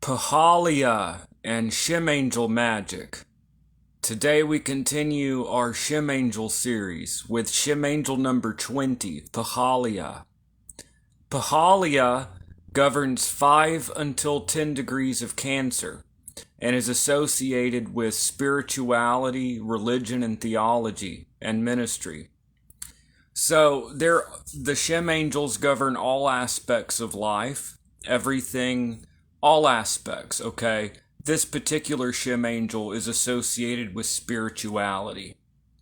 Pahaliah and Shem Angel Magic. Today we continue our Shem Angel series with Shem Angel number 20, Pahaliah. Pahaliah governs 5 until 10 degrees of Cancer and is associated with spirituality, religion, and theology and ministry. So the Shem Angels govern all aspects of life, everything, all aspects, okay? This particular Shem Angel is associated with spirituality,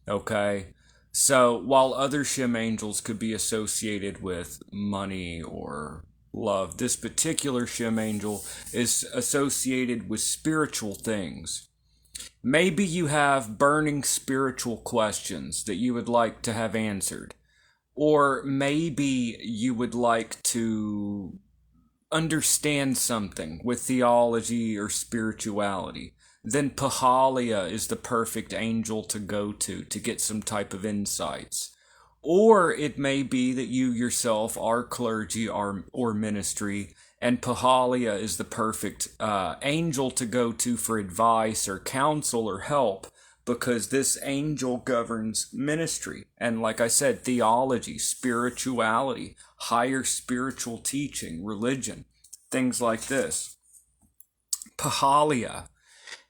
okay? So while other Shem Angels could be associated with money or love, this particular Shem Angel is associated with spiritual things. Maybe you have burning spiritual questions that you would like to have answered. Or maybe you would like to understand something with theology or spirituality. Then Pahaliah is the perfect angel to go to get some type of insights. Or it may be that you yourself are clergy or ministry, and Pahaliah is the perfect angel to go to for advice or counsel or help, because this angel governs ministry. And like I said, theology, spirituality, higher spiritual teaching, religion, things like this. Pahaliah.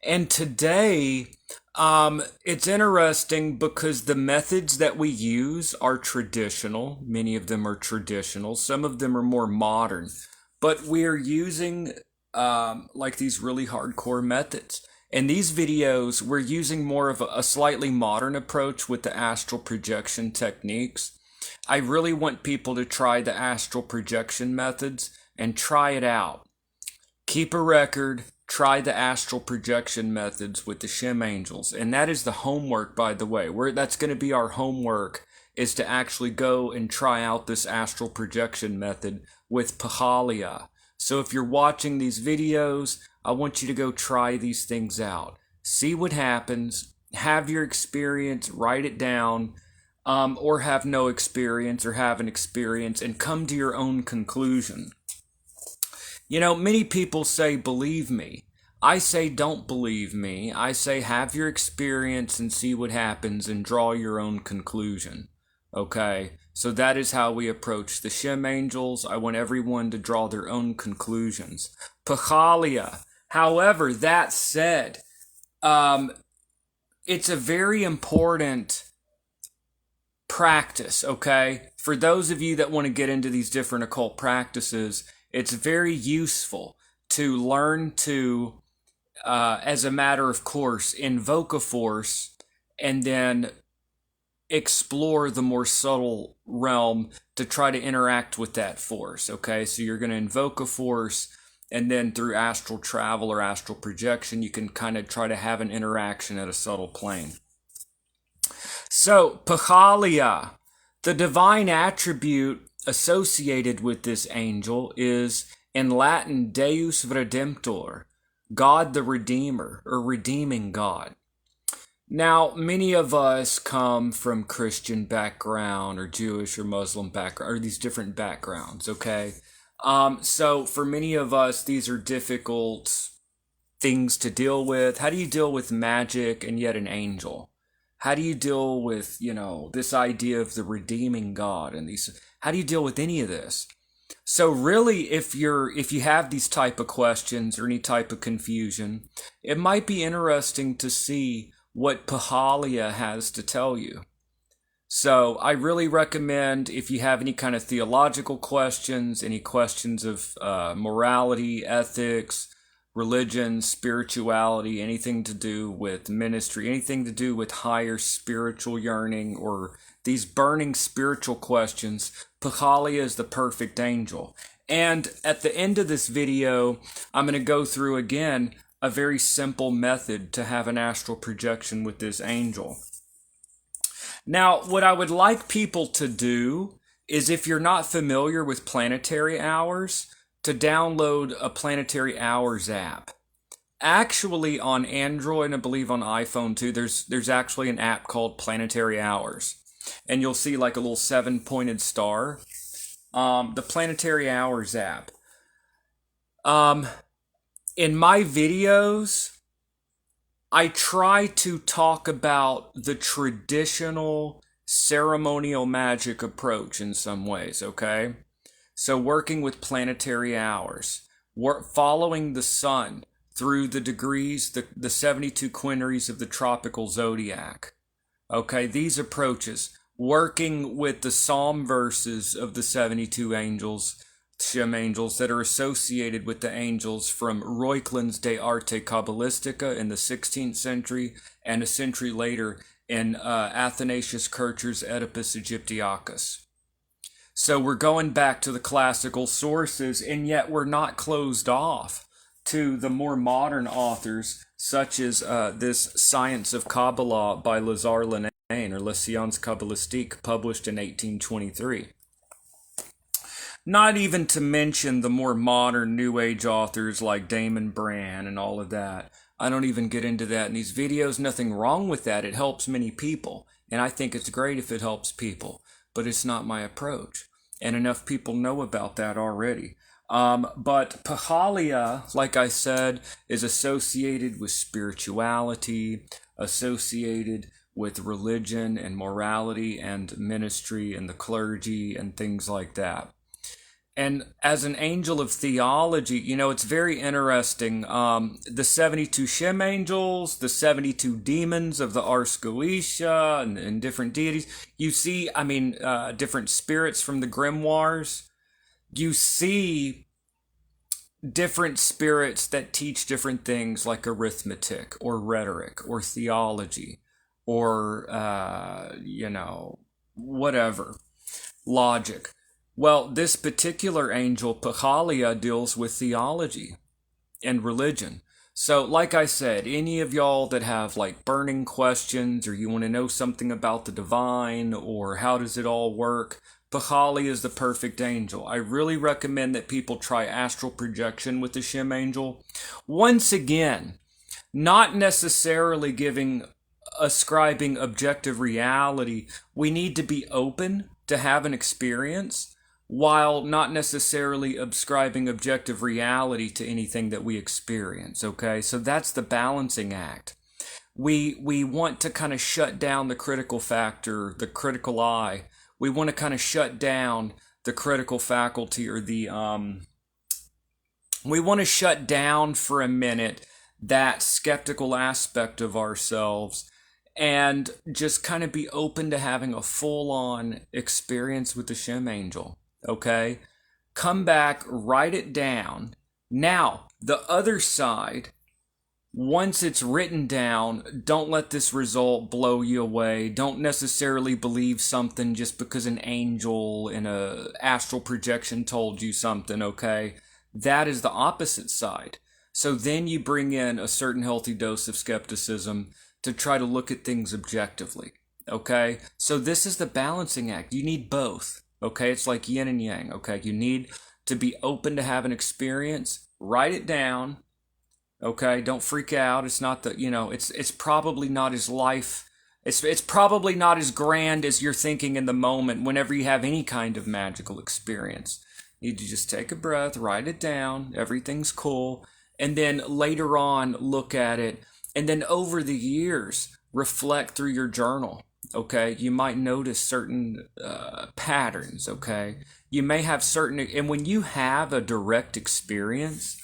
And today, it's interesting because the methods that we use are traditional. Many of them are traditional. Some of them are more modern. But we're using like these really hardcore methods. In these videos, we're using more of a slightly modern approach with the astral projection techniques. I really want people to try the astral projection methods and try it out. Keep a record, try the astral projection methods with the Shem Angels. And that is the homework, by the way. That's going to be our homework, is to actually go and try out this astral projection method with Pahaliah. So if you're watching these videos, I want you to go try these things out. See what happens. Have your experience, write it down, or have no experience or have an experience, and come to your own conclusion. You know, many people say, believe me. I say, don't believe me. I say, have your experience and see what happens and draw your own conclusion. Okay? So that is how we approach the Shem Angels. I want everyone to draw their own conclusions. Pahaliah. However, that said, it's a very important practice, okay? For those of you that want to get into these different occult practices, it's very useful to learn to, as a matter of course, invoke a force and then explore the more subtle realm to try to interact with that force, okay? So you're going to invoke a force, and then through astral travel or astral projection, you can kind of try to have an interaction at a subtle plane. So, Pahaliah, the divine attribute associated with this angel is, in Latin, Deus Redemptor, God the Redeemer, or redeeming God. Now, many of us come from Christian background or Jewish or Muslim background, or these different backgrounds, okay? So for many of us, these are difficult things to deal with. How do you deal with magic and yet an angel? How do you deal with, this idea of the redeeming God and these? How do you deal with any of this? So really, if you have these type of questions or any type of confusion, it might be interesting to see what Pahaliah has to tell you. So I really recommend, if you have any kind of theological questions, any questions of morality, ethics, religion, spirituality, anything to do with ministry, anything to do with higher spiritual yearning, or these burning spiritual questions, Pahaliah is the perfect angel. And at the end of this video, I'm going to go through again a very simple method to have an astral projection with this angel. Now, what I would like people to do is, if you're not familiar with planetary hours, to download a planetary hours app. Actually, on Android and I believe on iPhone too, there's actually an app called Planetary Hours. And you'll see like a little 7-pointed star. The Planetary Hours app. in my videos, I try to talk about the traditional ceremonial magic approach in some ways, okay? So working with planetary hours, following the sun through the degrees, the 72 quinaries of the tropical zodiac. Okay, these approaches, working with the psalm verses of the 72 angels, Shem angels, that are associated with the angels from Reuchlin's De Arte Kabbalistica in the 16th century, and a century later in Athanasius Kircher's Oedipus Aegyptiacus. So we're going back to the classical sources, and yet we're not closed off to the more modern authors, such as this Science of Kabbalah by Lazare Lenain, or Les Sciences Kabbalistiques, published in 1823. Not even to mention the more modern New Age authors like Damon Brand and all of that. I don't even get into that in these videos. Nothing wrong with that. It helps many people. And I think it's great if it helps people. But it's not my approach. And enough people know about that already. But Pahaliah, like I said, is associated with spirituality, associated with religion and morality and ministry and the clergy and things like that. And as an angel of theology, you know, it's very interesting. The 72 Shem angels, the 72 demons of the Ars Goetia, and different deities. You see, different spirits from the grimoires. You see different spirits that teach different things like arithmetic or rhetoric or theology or, whatever, logic. Well, this particular angel, Pahaliah, deals with theology and religion. So, like I said, any of y'all that have like burning questions, or you want to know something about the divine, or how does it all work, Pahaliah is the perfect angel. I really recommend that people try astral projection with the Shem angel. Once again, not necessarily ascribing objective reality. We need to be open to have an experience, while not necessarily ascribing objective reality to anything that we experience, okay? So that's the balancing act. We want to kind of shut down the critical factor, the critical eye. We want to kind of shut down the critical faculty, or we want to shut down for a minute that skeptical aspect of ourselves and just kind of be open to having a full-on experience with the Shem angel. Okay, come back, write it down. Now, the other side, once it's written down, don't let this result blow you away. Don't necessarily believe something just because an angel in a astral projection told you something, okay? That is the opposite side. So then you bring in a certain healthy dose of skepticism to try to look at things objectively, okay? So this is the balancing act. You need both. Okay, it's like yin and yang. Okay, you need to be open to have an experience. Write it down. Okay, don't freak out. It's not it's probably not as life. It's probably not as grand as you're thinking in the moment. Whenever you have any kind of magical experience, you need to just take a breath, write it down. Everything's cool, and then later on look at it, and then over the years reflect through your journal. Okay, you might notice certain patterns, okay? You may have and when you have a direct experience,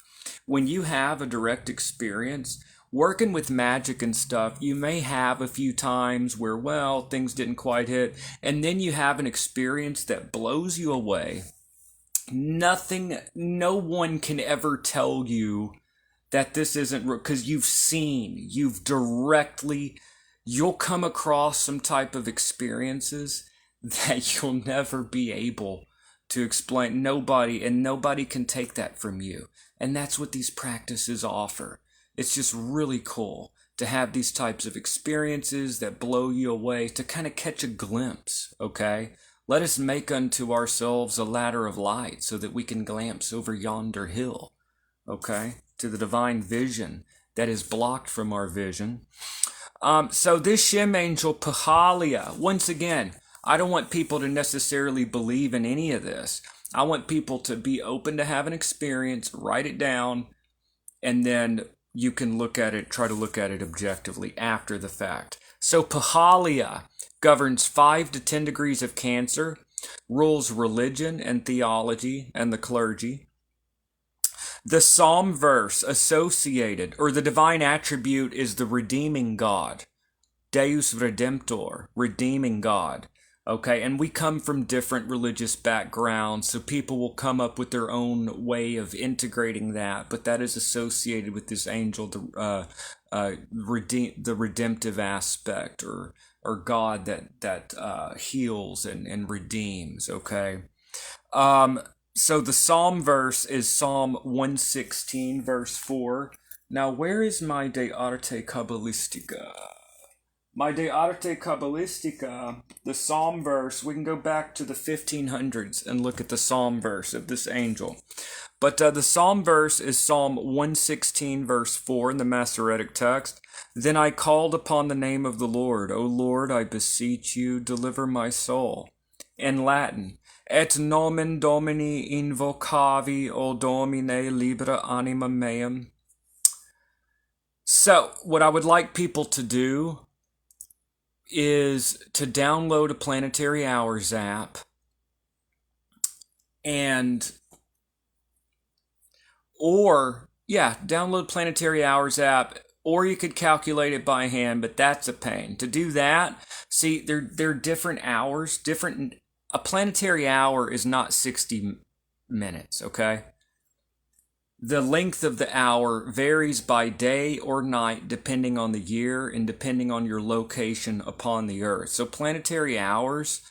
working with magic and stuff, you may have a few times where, well, things didn't quite hit, and then you have an experience that blows you away. No one can ever tell you that this isn't real, because you'll come across some type of experiences that you'll never be able to explain. Nobody can take that from you. And that's what these practices offer. It's just really cool to have these types of experiences that blow you away, to kind of catch a glimpse, okay? Let us make unto ourselves a ladder of light so that we can glance over yonder hill, okay? To the divine vision that is blocked from our vision. So this Shem angel, Pahaliah, once again, I don't want people to necessarily believe in any of this. I want people to be open to have an experience, write it down, and then you can try to look at it objectively after the fact. So Pahaliah governs 5 to 10 degrees of Cancer, rules religion and theology and the clergy. The psalm verse associated, or the divine attribute, is the redeeming God. Deus Redemptor, redeeming God. Okay, and we come from different religious backgrounds, so people will come up with their own way of integrating that, but that is associated with this angel, the redemptive aspect, or God that heals and redeems. Okay, so the psalm verse is Psalm 116, verse 4. Now, where is my De Arte Kabbalistica? My De Arte Kabbalistica, the psalm verse, we can go back to the 1500s and look at the psalm verse of this angel. But the psalm verse is Psalm 116, verse 4 in the Masoretic text. Then I called upon the name of the Lord. O Lord, I beseech you, deliver my soul. In Latin, et nomen Domini invocavi, o Domine, libera anima meam. So, what I would like people to do is to download a Planetary Hours app download Planetary Hours app, or you could calculate it by hand, but that's a pain. To do that, see, they're different hours, a planetary hour is not 60 minutes, okay? The length of the hour varies by day or night depending on the year and depending on your location upon the earth. So planetary hours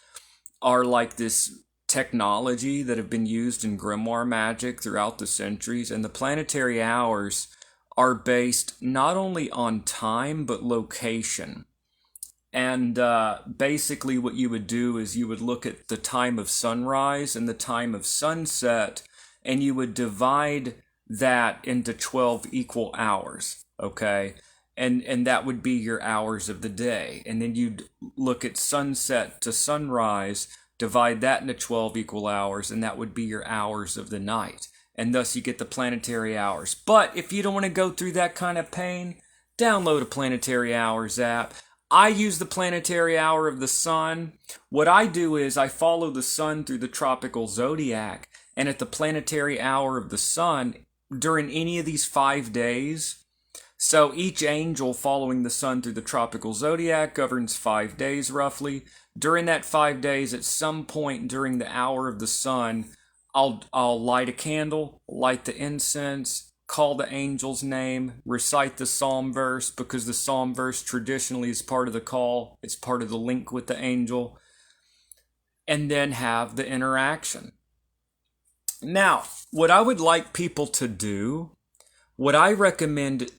are like this technology that have been used in grimoire magic throughout the centuries, and the planetary hours are based not only on time but location. And basically what you would do is you would look at the time of sunrise and the time of sunset, and you would divide that into 12 equal hours, okay? And that would be your hours of the day. And then you'd look at sunset to sunrise, divide that into 12 equal hours, and that would be your hours of the night. And thus you get the planetary hours. But if you don't want to go through that kind of pain, download a Planetary Hours app. I use the planetary hour of the sun. What I do is I follow the sun through the tropical zodiac, and at the planetary hour of the sun, during any of these 5 days, so each angel following the sun through the tropical zodiac governs 5 days roughly. During that 5 days, at some point during the hour of the sun, I'll light a candle, light the incense, call the angel's name, recite the psalm verse, because the psalm verse traditionally is part of the call. It's part of the link with the angel. And then have the interaction. Now, what I would like people to do, what I recommend,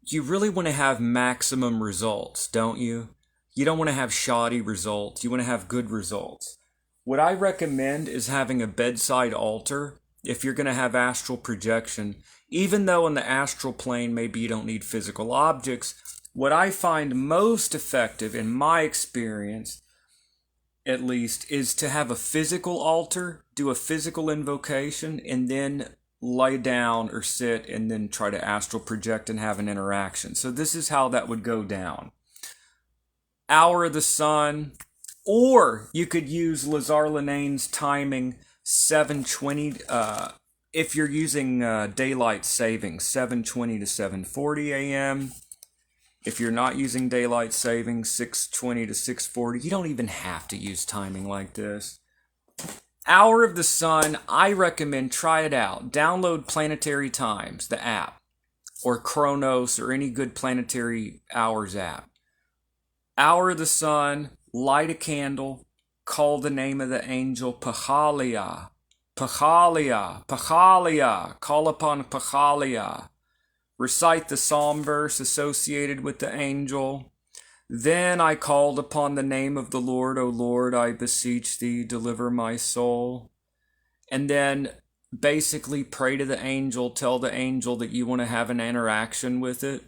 you really want to have maximum results, don't you? You don't want to have shoddy results. You want to have good results. What I recommend is having a bedside altar if you're going to have astral projection. Even though in the astral plane maybe you don't need physical objects, what I find most effective in my experience, at least, is to have a physical altar, do a physical invocation, and then lie down or sit and then try to astral project and have an interaction. So this is how that would go down. Hour of the sun, or you could use Lazare Lenain's timing, 7:20, if you're using daylight savings, 7:20 to 7:40 a.m., if you're not using daylight savings, 6:20 to 6:40, you don't even have to use timing like this. Hour of the sun, I recommend try it out. Download Planetary Times, the app, or Chronos, or any good planetary hours app. Hour of the sun, light a candle, call the name of the angel Pahaliah. Pahaliah, Pahaliah, call upon Pahaliah. Recite the psalm verse associated with the angel. Then I called upon the name of the Lord. O Lord, I beseech thee, deliver my soul. And then basically pray to the angel, tell the angel that you want to have an interaction with it.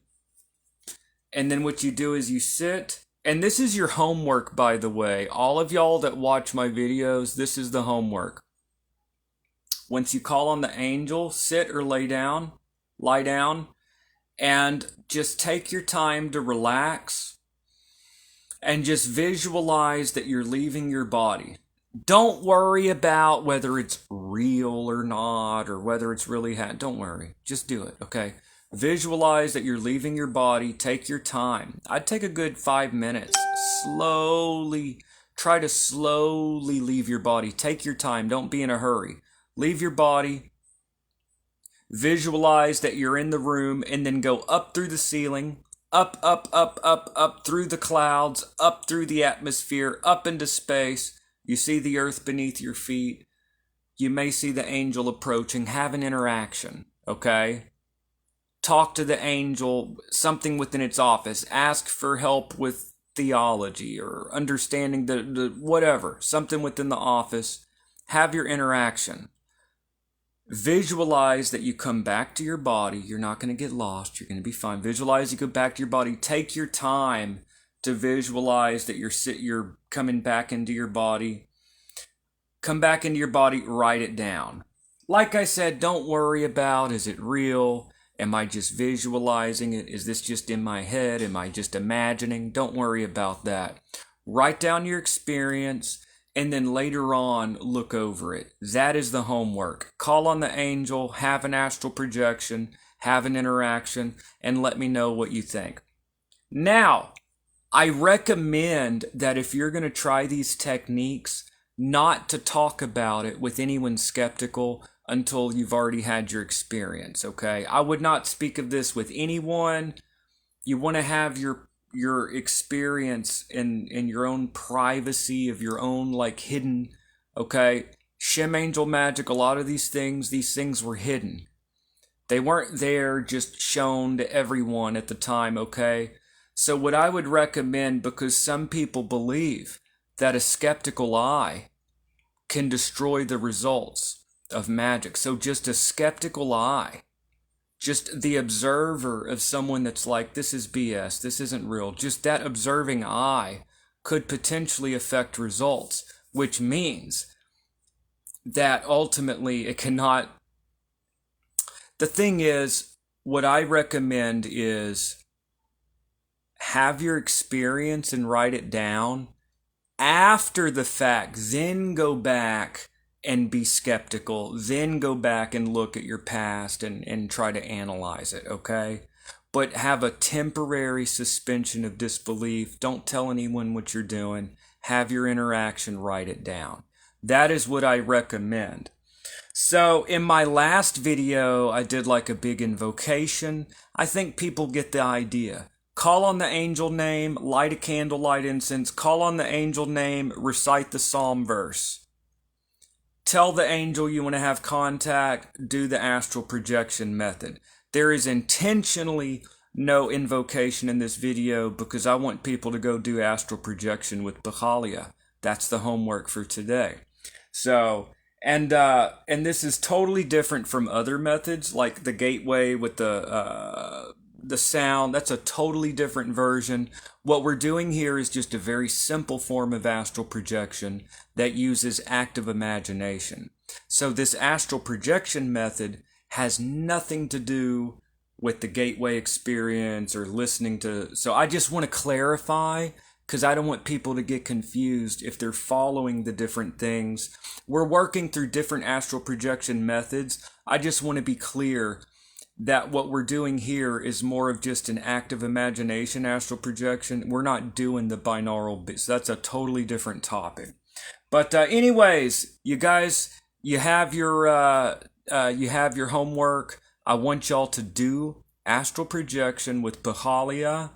And then what you do is you sit, and this is your homework, by the way. All of y'all that watch my videos, this is the homework. Once you call on the angel, sit or lay down. lie down, and just take your time to relax and just visualize that you're leaving your body. Don't worry about whether it's real or not, or whether it's really don't worry. Just do it, okay? Visualize that you're leaving your body. Take your time. I'd take a good 5 minutes. Try to slowly leave your body. Take your time. Don't be in a hurry. Leave your body. Visualize that you're in the room, and then go up through the ceiling, up, up through the clouds, up through the atmosphere, up into space. You see the earth beneath your feet. You may see the angel approaching. Have an interaction, okay? Talk to the angel, something within its office. Ask for help with theology or understanding the whatever, something within the office. Have your interaction. Visualize that you come back to your body. You're not going to get lost. You're going to be fine. Visualize you go back to your body. Take your time to visualize that you're coming back into your body. Come back into your body. Write it down. Like I said, don't worry about, is it real? Am I just visualizing it? Is this just in my head? Am I just imagining? Don't worry about that. Write down your experience, and then later on, look over it. That is the homework. Call on the angel, have an astral projection, have an interaction, and let me know what you think. Now, I recommend that if you're going to try these techniques, not to talk about it with anyone skeptical until you've already had your experience, okay? I would not speak of this with anyone. You want to have your experience in your own privacy, of your own, like, hidden, okay? Shem angel magic, a lot of these things were hidden. They weren't there just shown to everyone at the time, okay? So what I would recommend, because some people believe that a skeptical eye can destroy the results of magic. So just a skeptical eye, just the observer of someone that's like, this is BS, this isn't real, just that observing eye could potentially affect results, which means that ultimately it cannot. The thing is, what I recommend is have your experience and write it down after the fact, then go back and be skeptical, then go back and look at your past and try to analyze it, okay? But have a temporary suspension of disbelief. Don't tell anyone what you're doing. Have your interaction, write it down. That is what I recommend. So in my last video, I did like a big invocation. I think people get the idea. Call on the angel name, light a candle, light incense, call on the angel name, recite the psalm verse. Tell the angel you want to have contact, do the astral projection method. There is intentionally no invocation in this video because I want people to go do astral projection with Pahaliah. That's the homework for today. So, and this is totally different from other methods, like the gateway with the sound. That's a totally different version. What we're doing here is just a very simple form of astral projection that uses active imagination. So this astral projection method has nothing to do with the gateway experience or listening to. So I just want to clarify, because I don't want people to get confused if they're following the different things. We're working through different astral projection methods. I just want to be clear that what we're doing here is more of just an active imagination astral projection. We're not doing the binaural bits. That's a totally different topic. But anyways, you guys, you have your homework. I want y'all to do astral projection with Pahaliah.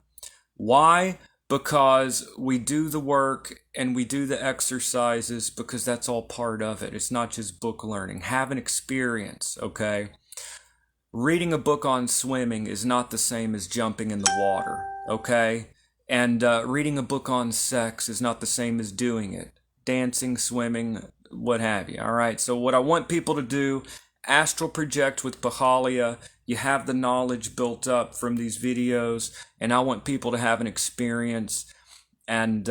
Why? Because we do the work and we do the exercises, because that's all part of it. It's not just book learning. Have an experience, okay? Reading a book on swimming is not the same as jumping in the water, okay? And reading a book on sex is not the same as doing it. Dancing, swimming, what have you, all right? So what I want people to do, astral project with Pahaliah. You have the knowledge built up from these videos, and I want people to have an experience. And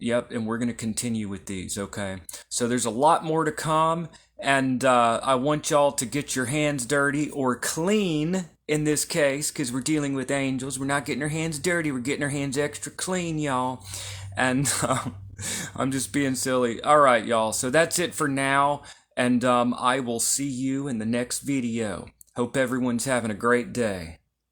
Yep, and we're going to continue with these, okay? So there's a lot more to come, and I want y'all to get your hands dirty, or clean in this case, because we're dealing with angels. We're not getting our hands dirty, we're getting our hands extra clean, y'all. And I'm just being silly. All right, y'all, so that's it for now, and I will see you in the next video. Hope everyone's having a great day.